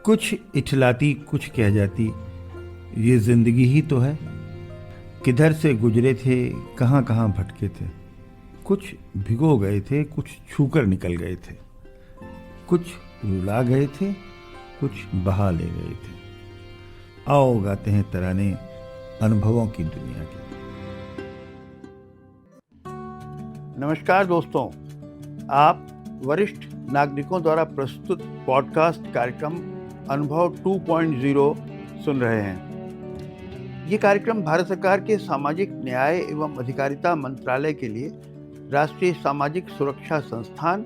कुछ इठलाती कुछ कह जाती, ये जिंदगी ही तो है। किधर से गुजरे थे, कहाँ कहाँ भटके थे। कुछ भिगो गए थे, कुछ छूकर निकल गए थे। कुछ रुला गए थे, कुछ बहा ले गए थे। आओ गाते हैं तराने अनुभवों की दुनिया के। नमस्कार दोस्तों, आप वरिष्ठ नागरिकों द्वारा प्रस्तुत पॉडकास्ट कार्यक्रम अनुभव 2.0 सुन रहे हैं। ये कार्यक्रम भारत सरकार के सामाजिक न्याय एवं अधिकारिता मंत्रालय के लिए राष्ट्रीय सामाजिक सुरक्षा संस्थान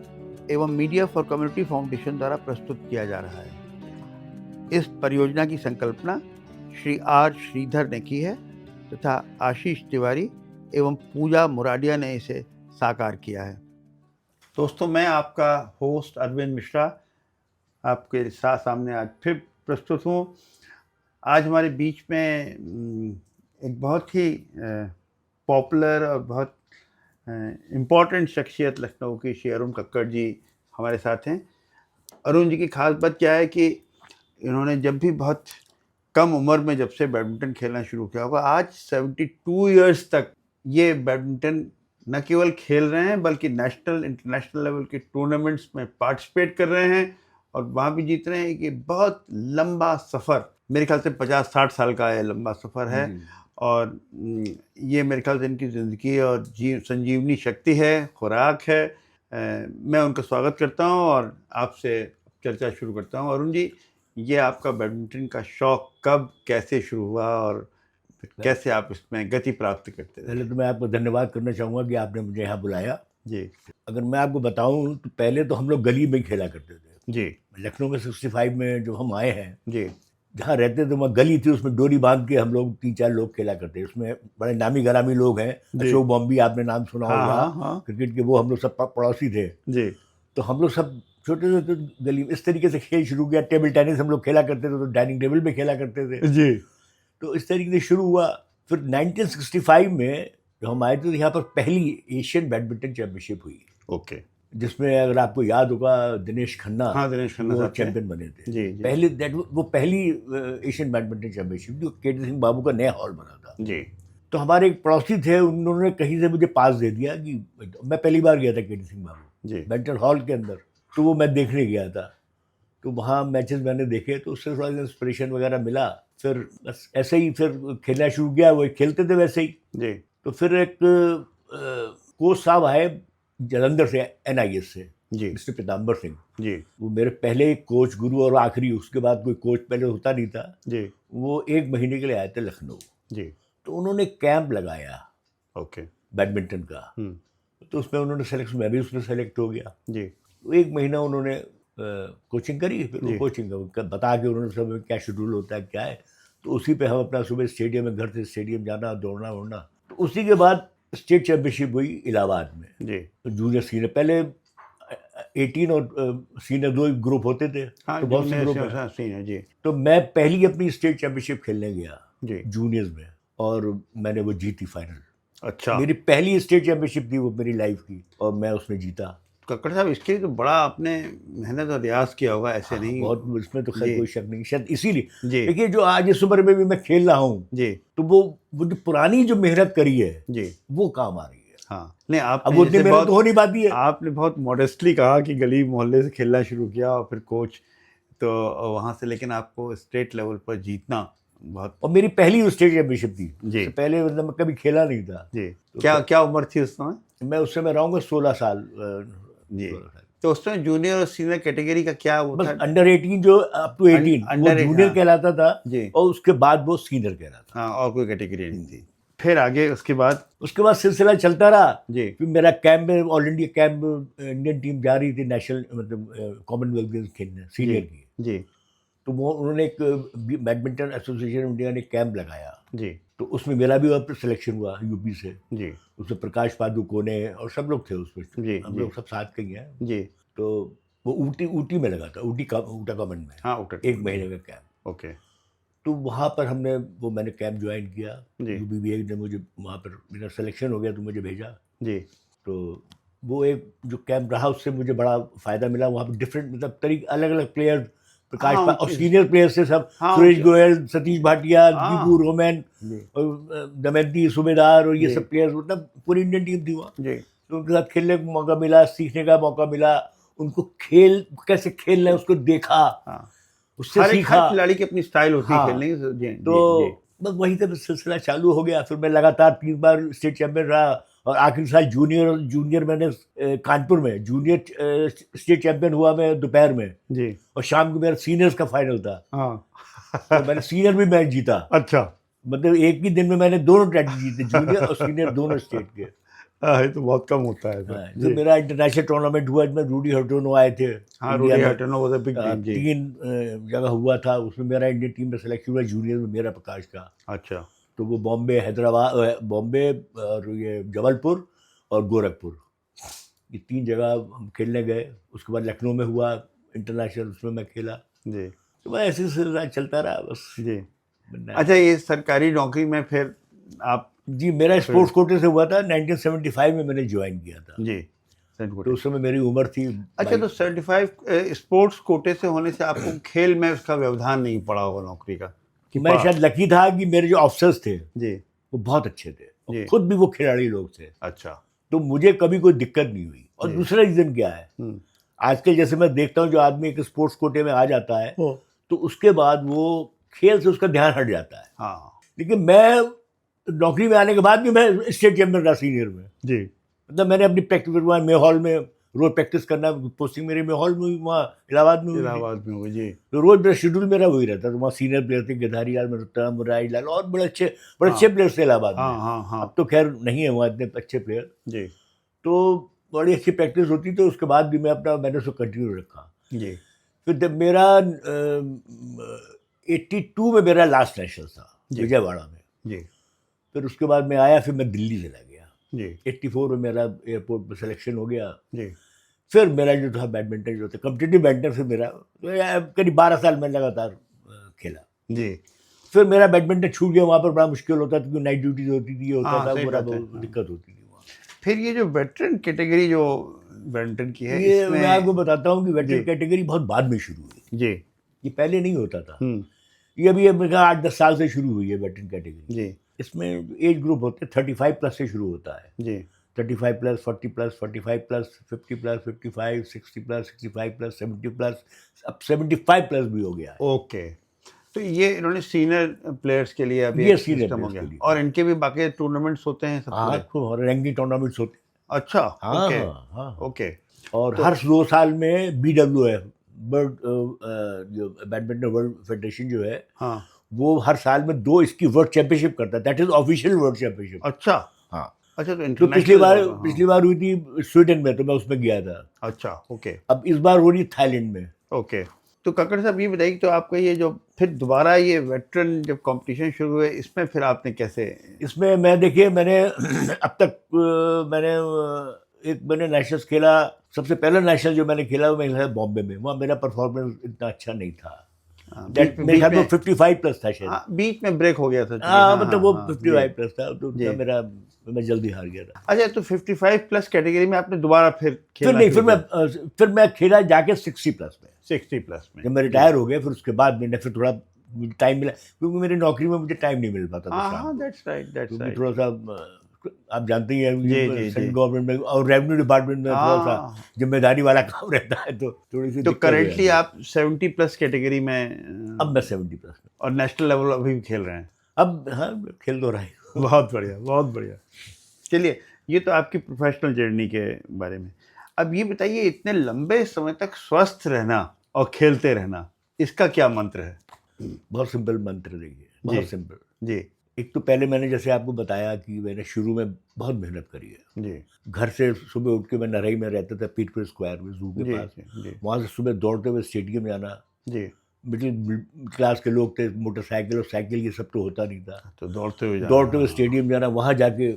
एवं मीडिया फॉर कम्युनिटी फाउंडेशन द्वारा प्रस्तुत किया जा रहा है। इस परियोजना की संकल्पना श्री आर श्रीधर ने की है तथा आशीष तिवारी एवं पूजा मुराडिया ने इसे साकार किया है। दोस्तों, मैं आपका होस्ट अरविंद मिश्रा आपके सामने आज फिर प्रस्तुत हूँ। आज हमारे बीच में एक बहुत ही पॉपुलर और बहुत इम्पोर्टेंट शख्सियत लखनऊ की श्री अरुण कक्कड़ जी हमारे साथ हैं। अरुण जी की खास बात क्या है कि इन्होंने जब भी बहुत कम उम्र में जब से बैडमिंटन खेलना शुरू किया होगा, आज 72 इयर्स तक ये बैडमिंटन न केवल खेल रहे हैं बल्कि नेशनल इंटरनेशनल लेवल के टूर्नामेंट्स में पार्टिसिपेट कर रहे हैं और वहाँ भी जीत रहे हैं। कि बहुत लंबा सफ़र, मेरे ख्याल से 50-60 साल का ये लंबा सफ़र है और ये मेरे ख्याल से इनकी ज़िंदगी और संजीवनी शक्ति है, खुराक है। मैं उनका स्वागत करता हूँ और आपसे चर्चा शुरू करता हूँ। अरुण जी, ये आपका बैडमिंटन का शौक़ कब कैसे शुरू हुआ और कैसे आप इसमें गति प्राप्त करते थे? पहले तो मैं आपको धन्यवाद करना चाहूँगा कि आपने मुझे यहाँ बुलाया जी। अगर मैं आपको बताऊँ तो पहले तो हम लोग गली में खेला करते थे जी। लखनऊ में 65 में जो हम आए हैं जी, जहाँ रहते थे वहाँ गली थी, उसमें डोरी बांध के हम लोग 3-4 लोग खेला करते। उसमें बड़े नामी गरामी लोग हैं, अशोक बॉम्बी आपने नाम सुना होगा, क्रिकेट के, वो हम लोग सब पड़ोसी थे जी। तो हम लोग सब छोटे छोटे गली में इस तरीके से खेल शुरू किया। टेबल टेनिस हम लोग खेला करते थे, तो डाइनिंग टेबल पे खेला करते थे जी। तो इस तरीके से शुरू हुआ। फिर 1965 में जो हम आए थे तो यहाँ पर पहली एशियन बैडमिंटन चैंपियनशिप हुई। ओके। जिसमें अगर आपको याद होगा दिनेश खन्ना, दिनेश खन्ना वो चैंपियन बने थे जी। पहले वो पहली एशियन बैडमिंटन चैंपियनशिप जो केटी सिंह बाबू का नया हॉल बना था जी। तो हमारे एक पड़ोसी थे, उन्होंने कहीं से मुझे पास दे दिया कि मैं पहली बार गया था केटी सिंह बाबू जी बैडमिंटन हॉल के अंदर, तो वो मैं देखने गया था। तो वहाँ मैचेस मैंने देखे तो उससे थोड़ा सा इंस्पिरेशन वगैरह मिला। फिर बस ऐसे ही फिर खेलना शुरू किया, वो खेलते थे वैसे ही जी। तो फिर एक कोच साहब आए जलंधर से, NIS से जी, मिस्टर पीताम्बर सिंह जी। वो मेरे पहले कोच, गुरु और आखिरी, उसके बाद कोई कोच पहले होता नहीं था जी। वो 1 महीने के लिए आए थे लखनऊ जी। तो उन्होंने कैंप लगाया ओके बैडमिंटन का। तो उसमें उन्होंने सेलेक्ट, मैं भी उसमें सेलेक्ट हो गया जी। तो 1 महीना उन्होंने कोचिंग करी। फिर वो कोचिंग का बता के उन्होंने सब क्या शेड्यूल होता है क्या है, तो उसी पे हम अपना सुबह स्टेडियम में, घर से स्टेडियम जाना, दौड़ना वोड़ना। तो उसी के बाद स्टेट चैंपियनशिप हुई इलाहाबाद में जी। तो जूनियर सीनियर, पहले 18 और सीनियर 2 ग्रुप होते थे तो बहुत से ग्रुप सीनियर जी। तो मैं पहली अपनी स्टेट चैंपियनशिप खेलने गया जी जूनियर्स में और मैंने वो जीती फाइनल। अच्छा, मेरी पहली स्टेट चैंपियनशिप थी वो मेरी लाइफ की और मैं उसमें जीता। कक्कड़ साहब, इसके लिए तो बड़ा आपने मेहनत और रियाज किया होगा, ऐसे नहीं? बहुत, इसमें तो खैर कोई शक नहीं, शायद इसीलिए देखिए जो आज इस उम्र में भी मैं खेल रहा हूँ जी, तो वो जो पुरानी जो मेहनत करी है जी वो काम आ रही है। हाँ, नहीं आप अब उतनी मेहनत तो हो नहीं पाती है। आपने बहुत मॉडेस्टली कहा कि गली मोहल्ले से खेलना शुरू किया और फिर कोच, तो वहाँ से लेकिन आपको स्टेट लेवल पर जीतना बहुत। और मेरी पहली स्टेट चैंपियनशिप थी जी। पहले मतलब मैं कभी खेला नहीं था जी। तो क्या उम्र थी उस समय? मैं उस समय रहूँगा 16 साल जी। तो उसमें जूनियर और सीनियर कैटेगरी का क्या वो बस अंडर 18 जो अप टू 18 वो जूनियर कहलाता था जी। और उसके बाद वो सीनियर कहलाता। हाँ, और कोई कैटेगरी नहीं थी। फिर आगे उसके बाद सिलसिला चलता रहा जी। फिर मेरा कैंप में, all India camp, Indian team जा रही थी नेशनल मतलब कॉमनवेल्थ गेम्स खेलने सीनियर की जी। तो वो उन्होंने एक बैडमिंटन एसोसिएशन इंडिया ने कैंप लगाया जी। तो उसमें मेरा भी सिलेक्शन हुआ यूपी से जी। उसमें प्रकाश पादुकोणे और सब लोग थे उसमें जी। हम लोग सब साथ के ही हैं जी। तो वो ऊटी में लगा था, ऊटा कॉमन में। हाँ, 1 महीने का कैंप ओके। तो वहाँ पर मैंने कैंप ज्वाइन किया। UBBA ने मुझे वहाँ पर, मेरा सिलेक्शन हो गया तो मुझे भेजा जी। तो वो एक जो कैंप रहा उससे मुझे बड़ा फ़ायदा मिला। वहाँ पर डिफरेंट मतलब अलग अलग प्लेयर प्रकाश हाँ, और सीनियर प्लेयर से सब हाँ, सुरेश गोयल, सतीश भाटिया, हाँ, दीपू रोमैन, दमयंती सूबेदार और ये सब प्लेयर्स, मतलब पूरी इंडियन टीम थी वहाँ। तो उनके साथ खेलने का मौका मिला, सीखने का मौका मिला, उनको खेल कैसे खेलना है उसको देखा, उससे सीखा। हर खिलाड़ी की अपनी स्टाइल होती है खेलने की। तो बस वही तब सिलसिला चालू हो गया। फिर मैं लगातार 3 बार स्टेट चैंपियन रहा और आखिरी साल जूनियर मैंने कानपुर में जूनियर स्टेट चैंपियन हुआ मैं दोपहर में जी, और शाम को मेरा सीनियर्स का फाइनल था। तो मैंने सीनियर भी मैच जीता। अच्छा, मतलब एक ही दिन में मैंने दोनों टाइटल जीते, जूनियर और सीनियर दोनों स्टेट के। ये तो बहुत कम होता है। तो मेरा इंटरनेशनल टूर्नामेंट हुआ जिसमें रूडी हर्टोनो आए थे। Rudy Hartono was a big name जी। 3 जगह हुआ था, उसमें मेरा इंडियन टीम में सिलेक्शन हुआ, जूनियर में मेरा प्रकाश का। अच्छा, तो वो बॉम्बे, हैदराबाद, बॉम्बे और ये जबलपुर और गोरखपुर, ये 3 जगह हम खेलने गए। उसके बाद लखनऊ में हुआ इंटरनेशनल, उसमें मैं खेला जी। तो मैं ऐसे सिलसिला चलता रहा बस जी। अच्छा, ये सरकारी नौकरी में फिर आप जी, मेरा स्पोर्ट्स कोटे से हुआ था। 1975 में मैंने ज्वाइन किया था जी। तो उस समय मेरी उम्र थी। अच्छा, तो 75 स्पोर्ट्स कोटे से होने से आपको खेल में उसका व्यवधान नहीं पड़ा होगा नौकरी का? मैं शायद लकी था कि मेरे जो ऑफिसर्स थे जी वो बहुत अच्छे थे, खुद भी वो खिलाड़ी लोग थे। अच्छा, तो मुझे कभी कोई दिक्कत नहीं हुई। और दूसरा रीजन क्या है, आजकल जैसे मैं देखता हूँ जो आदमी एक स्पोर्ट्स कोटे में आ जाता है तो उसके बाद वो खेल से उसका ध्यान हट जाता है। हाँ, लेकिन मैं नौकरी में आने के बाद भी मैं स्टेट चैंपियन रहा सीनियर में जी। मतलब मैंने अपनी प्रैक्टिस वहाँ मेहॉल में रोज प्रैक्टिस करना, पोस्टिंग मेरे मेहॉल में वहाँ इलाहाबाद में हुई जी। तो रोज मेरा शेड्यूल मेरा वही रहता। तो वहाँ सीनियर प्लेयर थे, गिधारी लाल, मरुत्तम, मुरारी लाल और बड़े अच्छे प्लेयर्स थे इलाहाबाद में। अब तो खैर नहीं है वहाँ इतने अच्छे प्लेयर जी। तो बड़ी अच्छी प्रैक्टिस होती, तो उसके बाद भी मैंने उसको कंटिन्यू रखा जी। फिर जब मेरा 82 में मेरा लास्ट नेशनल था विजयवाड़ा में जी। फिर उसके बाद मैं आया, फिर मैं दिल्ली चला गया जी। 84 में मेरा एयरपोर्ट पर सिलेक्शन हो गया जी। फिर मेरा जो था बैडमिंटन जो था कॉम्पिटिटिव बैडमिंटन, फिर मेरा करीब 12 साल में लगातार खेला जी। फिर मेरा बैडमिंटन छूट गया, वहाँ पर बड़ा मुश्किल होता था क्योंकि नाइट ड्यूटीज होती थी, होता था, बड़ा दिक्कत होती थी वहाँ। फिर ये जो वेटरन कैटेगरी जो बैडमिंटन की है, ये मैं आपको बताता हूँ कि वेटरन कैटेगरी बहुत बाद में शुरू हुई जी। ये पहले नहीं होता था, ये अभी 8-10 साल से शुरू हुई है वेटरन कैटेगरी जी। इसमें एज ग्रुप होते हैं 35 प्लस से शुरू होता है जी। 35 plus, 40 plus, 45 plus, 50 plus, 55, 60 plus, 65 plus, 70 plus, अब 75 प्लस भी हो गया है। ओके, तो ये इन्होंने सीनियर प्लेयर्स के लिए अभी ये सीनियर हो गया, और इनके भी बाकी टूर्नामेंट्स होते हैं सब पूरे रैंकिंग टूर्नामेंट्स होते हैं। अच्छा, हाँ, ओके हाँ, ओके। और हर 2 साल में BWF वर्ल्ड जो बैडमिंटन वर्ल्ड फेडरेशन जो है हाँ, वो हर साल में 2 इसकी वर्ल्ड चैंपियनशिप करता है, that is official world championship. अच्छा हाँ, अच्छा। तो पिछली बार हुई थी स्वीडन में, तो मैं उसमें गया था। अच्छा, ओके। अब इस बार हो रही थाईलैंड में। ओके, तो कक्कड़ साहब ये बताइए, तो आपका ये जो फिर दोबारा ये वेटरन जब कंपटीशन शुरू हुए, इसमें फिर आपने कैसे? इसमें मैं देखिए मैंने अब तक मैंने नेशनल्स खेला। सबसे पहला नेशनल जो मैंने खेला वो मैं बॉम्बे में, वहाँ मेरा परफॉर्मेंस इतना अच्छा नहीं था। मेरे ख्याल में 55 प्लस था शायद, बीच में ब्रेक हो गया था। हाँ, मतलब वो 55 प्लस था, तो मैं जल्दी हार गया था। अच्छा, तो 55 प्लस कैटेगरी में आपने दोबारा फिर मैं खेला जाके 60 प्लस में। 60 प्लस में जब मैं रिटायर हो गया, फिर उसके बाद मैंने फिर थोड़ा टाइम मिला, क्योंकि मेरी नौकरी में मुझे टाइम नहीं मिल पाता था। That's right. थोड़ा सा आप जानते ही हैं सेंट्रल गवर्नमेंट में और रेवेन्यू डिपार्टमेंट में थोड़ा सा जिम्मेदारी वाला काम रहता है, तो थोड़ी सी। तो करेंटली आप 70 प्लस कैटेगरी में? अब मैं 70 प्लस में। और नेशनल लेवल अभी भी खेल रहे हैं? अब हाँ, खेल तो रहा है। बहुत बढ़िया, बहुत बढ़िया। चलिए, ये तो आपकी प्रोफेशनल जर्नी के बारे में। अब ये बताइए, इतने लंबे समय तक स्वस्थ रहना और खेलते रहना, इसका क्या मंत्र है? बहुत सिंपल मंत्र देखिए, बहुत सिंपल जी। एक तो पहले मैंने जैसे आपको बताया कि मैंने शुरू में बहुत मेहनत करी है जी। घर से सुबह उठ के मैं नरई में रहता था, पीटपुर स्क्वायर में, जू के पास। वहाँ से सुबह दौड़ते हुए स्टेडियम जाना जी। मिडिल क्लास के लोग थे, मोटरसाइकिल और साइकिल ये सब तो होता नहीं था, तो दौड़ते हुए स्टेडियम जाना, वहाँ जाके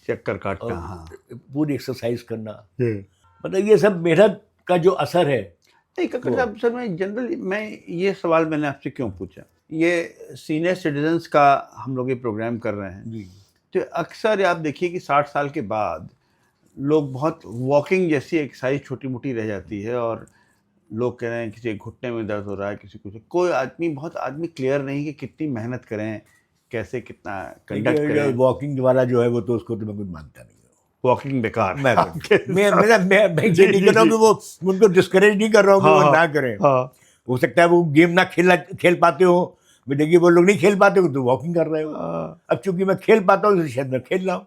चक्कर काटना, हाँ, पूरी एक्सरसाइज करना, मतलब ये सब मेहनत का जो असर है। नहीं कक्कड़ साहब, सर मैं ये सवाल मैंने आपसे क्यों पूछा, ये सीनियर सिटीजन्स का हम लोग ये प्रोग्राम कर रहे हैं जी। तो अक्सर आप देखिए कि 60 साल के बाद लोग बहुत वॉकिंग जैसी एक्सरसाइज छोटी मोटी रह जाती है, और लोग कह रहे हैं किसी घुटने में दर्द हो रहा है, किसी कुछ, कोई आदमी, बहुत आदमी क्लियर नहीं कि कितनी मेहनत करें, कैसे कितना कंडक्ट करें। वॉकिंग वाला जो है वो तो उसको तो मैं कुछ मानता नहीं हूँ। वॉकिंग बेकार। मैं ये नहीं कर रहा हूँ कि वो उनको डिस्करेज नहीं कर रहा हूँ कि वो ना करें। हो सकता है वो गेम ना खेल पाते हो, मैं देखिए वो लोग नहीं खेल पाते हो तो वॉकिंग कर रहे हो। अब चूंकि मैं खेल पाता हूँ तो शायद मैं खेल रहा हूँ,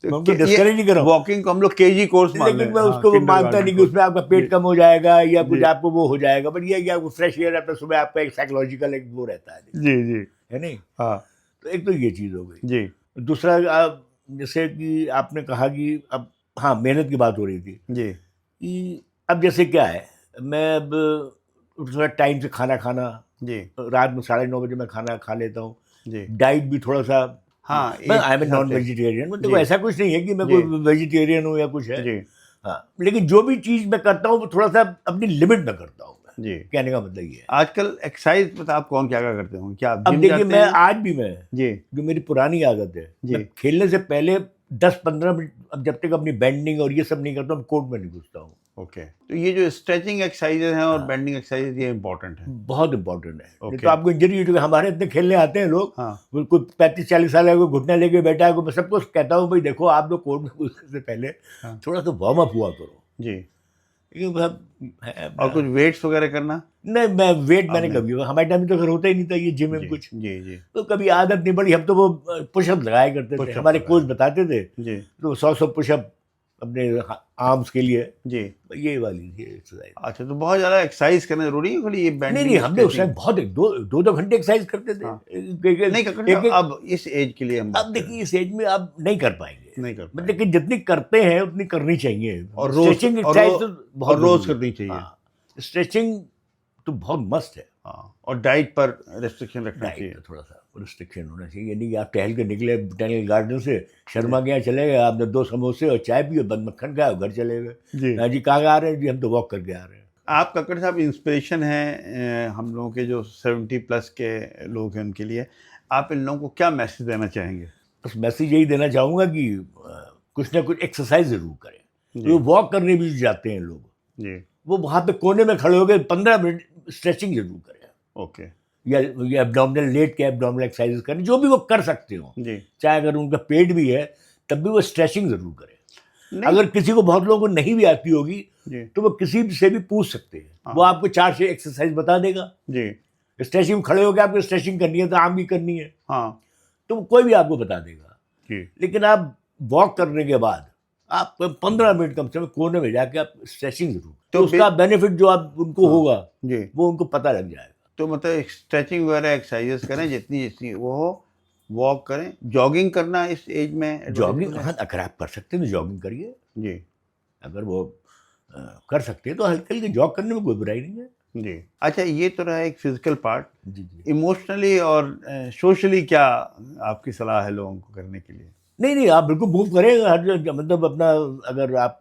मैं उनको डिस्करेज नहीं कर रहा हूँ। वॉकिंग को हम लोग केजी कोर्स मान लेकिन मैं उसको मानता नहीं कि उसमें आपका पेट कम हो जाएगा या कुछ आपको वो हो जाएगा, बट ये क्या फ्रेश एयर अपना सुबह आपका एक साइकोलॉजिकल एक वो रहता है। जी है नहीं। हाँ, तो एक तो ये चीज़ हो गई जी। दूसरा जैसे कि आपने कहा कि अब हाँ मेहनत की बात हो रही थी जी, कि अब जैसे क्या है, मैं अब थोड़ा टाइम से खाना खाना, जी, रात में 9:30 बजे मैं खाना खा लेता हूँ। जी, डाइट भी थोड़ा सा, हाँ, मैं एक आई एम हिसाब नॉन से। वेजिटेरियन, मतलब जी, ऐसा कुछ नहीं है कि मैं जी। कोई वेजिटेरियन हूँ या कुछ है। जी, हाँ, लेकिन जो भी चीज़ मैं करता हूँ वो थोड़ा सा अपनी लिमिट में करता हूँ। जी। कहने का मतलब ये है। आजकल एक्सरसाइज में आप कौन क्या क्या करते हो? क्या आप अब जिम देखिए जाते मैं हैं? आज भी मैं जी, जो मेरी पुरानी आदत है, जी। मैं खेलने से पहले 10-15 मिनट, अब जब तक अपनी बेंडिंग और ये सब नहीं करता हूँ कोर्ट में नहीं घुसता हूँ। ओके। तो ये जो स्ट्रेचिंग एक्सरसाइजेज हैं और बेंडिंग एक्सरसाइज, ये इंपॉर्टेंट है। बहुत इंपॉर्टेंट है। नहीं ओके। तो आपको इंजरी हो, हमारे इतने खेलने आते हैं लोग, हाँ, बिल्कुल 35-40 साल का कोई घुटना लेके बैठा है, मैं सबको कहता हूँ भाई देखो आप लोग कोर्ट में घुसने से पहले हाँ। थोड़ा सा वार्म अप हुआ करो। जी। लेकिन है और कुछ वेट्स वगैरह करना? नहीं, मैं वेट मैंने नहीं। कभी, हमारे टाइम में तो खैर होता ही नहीं था ये जिम में जी, कुछ, जी, जी, तो कभी आदत नहीं पड़ी। हम तो वो पुशअप लगाया करते थे, Push-up हमारे लगाया। कोच बताते थे, जी, तो 100 पुशअप अपने आर्म्स के लिए, जी। ये वाली थी एक्सरसाइज। अच्छा, तो बहुत ज़्यादा एक्सरसाइज करना ज़रूरी है, खाली ये नहीं बेंडिंग नहीं, हमने उस टाइम स्ट्रेचिंग? बहुत 2-2 घंटे एक्सरसाइज करते थे। हाँ। एक- नहीं कक्कड़ एक- साहब, अब इस एज के लिए हम बात अब कर रहे देखिए इस एज में आप नहीं कर पाएंगे, हैं। नहीं कर पाएंगे। लेकिन जितनी करते हैं उतनी करनी चाहिए। और रोज स्ट्रेचिंग और एक्सरसाइज तो रो, बहुत और रोज जरूरी है। करनी चाहिए। हाँ, स्ट्रेचिंग तो बहुत मस्त है। हाँ, और डाइट पर रेस्ट्रिक्शन रखना डाइट चाहिए। में थोड़ा सा रिस्ट्रिक्शन होना चाहिए, यानी कि आप टहल के निकले बोटेनिकल गार्डन से, शर्मा के यहाँ चले गए, आपने 2 समोसे और चाय पिए, बंद मक्खन खाया, घर चले गए। जी। हाँ जी, कहाँ आ रहे हैं जी? हम तो वॉक करके आ रहे हैं। आप कक्कड़ साहब इंस्पिरेशन हैं हम लोगों के जो 70+ के लोग हैं उनके लिए। आप इन लोगों को क्या मैसेज देना चाहेंगे? बस मैसेज यही देना चाहूँगा कि कुछ ना कुछ एक्सरसाइज जरूर करें। जी। वो वॉक करने भी जाते हैं लोग, जी, वो वहाँ पे कोने में खड़े हो गए 15 मिनट स्ट्रेचिंग जरूर करें, ओके। या एब्डोमिनल लेट के एब्डोमिनल एक्सरसाइज करें, जो भी वो कर सकते हो। जी। चाहे अगर उनका पेट भी है तब भी वो स्ट्रेचिंग जरूर करें। नहीं। अगर किसी को, बहुत लोगों को नहीं भी आती होगी, जी, तो वो किसी से भी पूछ सकते हैं। हाँ। वो आपको 4-6 एक्सरसाइज बता देगा। जी, स्ट्रेचिंग खड़े होकर आपको स्ट्रेचिंग करनी है तो आम भी करनी है, हाँ, तो कोई भी आपको बता देगा। जी, लेकिन आप वॉक करने के बाद आप 15 मिनट कम से कम कोने में जाके आप स्ट्रेचिंग जरूर, तो उसका बेनिफिट जो आप उनको होगा जी। वो उनको पता लग जाएगा। तो मतलब स्ट्रेचिंग वगैरह एक्सरसाइजेस करें जितनी जितनी वो हो, वॉक करें, जॉगिंग करना इस एज में जॉगिंग, advisable है? हाँ, अगर आप कर सकते हैं तो जॉगिंग करिए। जी, अगर वो कर सकते हैं तो हल्के हल्के जॉग करने में कोई बुराई नहीं है। जी। अच्छा, ये तो रहा एक फिजिकल पार्ट। जी जी। इमोशनली और सोशली क्या आपकी सलाह है लोगों को करने के लिए? नहीं नहीं, आप बिल्कुल मूव करें, हर मतलब अपना, अगर आप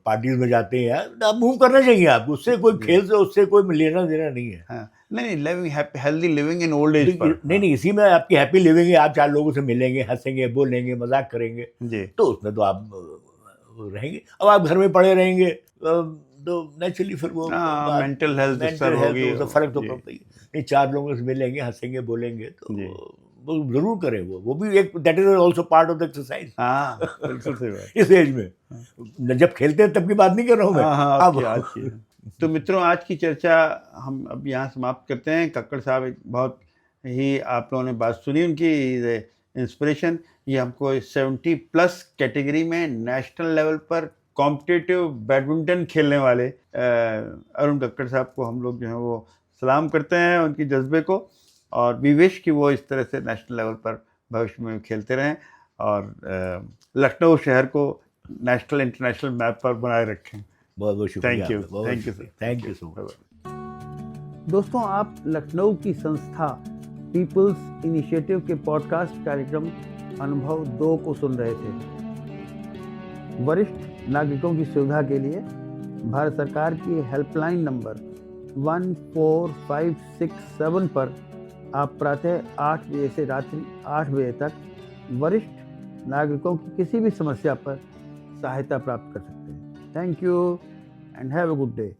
पार्टीज में जाते हैं तो आप मूव करना चाहिए आपको, उससे कोई खेल से उससे कोई लेना देना नहीं है। हाँ, नहीं, living healthy living in old age पर। नहीं नहीं, इसी में आपकी हैप्पी लिविंग है, आप 4 लोगों से मिलेंगे, हंसेंगे, बोलेंगे, मजाक करेंगे, जी, तो उसमें तो आप रहेंगे। अब आप घर में पड़े रहेंगे तो नेचुरली फिर वो हाँ, मेंटल हेल्थ डिस्टर्ब होगी। तो फर्क तो जी, पड़ता ही है। नहीं, 4 लोगों से मिलेंगे, हंसेंगे, बोलेंगे, तो जी। वो जरूर करें। वो भी एक, that is also part of the exercise. हाँ, बिल्कुल सही बात। इस एज में जब खेलते हैं तब की बात नहीं कर रहा हूँ मैं। हाँ, हाँ, अब आज की। तो मित्रों, आज की चर्चा हम अब यहाँ समाप्त करते हैं। कक्कड़ साहब, एक बहुत ही आप लोगों ने बात सुनी उनकी इंस्पिरेशन। ये हमको 70+ कैटेगरी में नेशनल लेवल पर कॉम्पिटिटिव बैडमिंटन खेलने वाले अरुण कक्कड़ साहब को हम लोग जो है वो सलाम करते हैं, उनकी जज्बे को, और वी विश कि वो इस तरह से नेशनल लेवल पर भविष्य में खेलते रहें और लखनऊ शहर को नेशनल इंटरनेशनल मैप पर बनाए रखें। बहुत बहुत शुक्रिया। थैंक यू, बहुत थैंक यू शुक्रिया। Sir, thank you so much. दोस्तों, आप लखनऊ की संस्था पीपल्स इनिशिएटिव के पॉडकास्ट कार्यक्रम अनुभव 2 को सुन रहे थे। वरिष्ठ नागरिकों की सुविधा के लिए भारत सरकार की हेल्पलाइन नंबर 14567 पर आप प्रातः 8 बजे से रात्रि 8 बजे तक वरिष्ठ नागरिकों की किसी भी समस्या पर सहायता प्राप्त कर सकते हैं। Thank you and have a good day.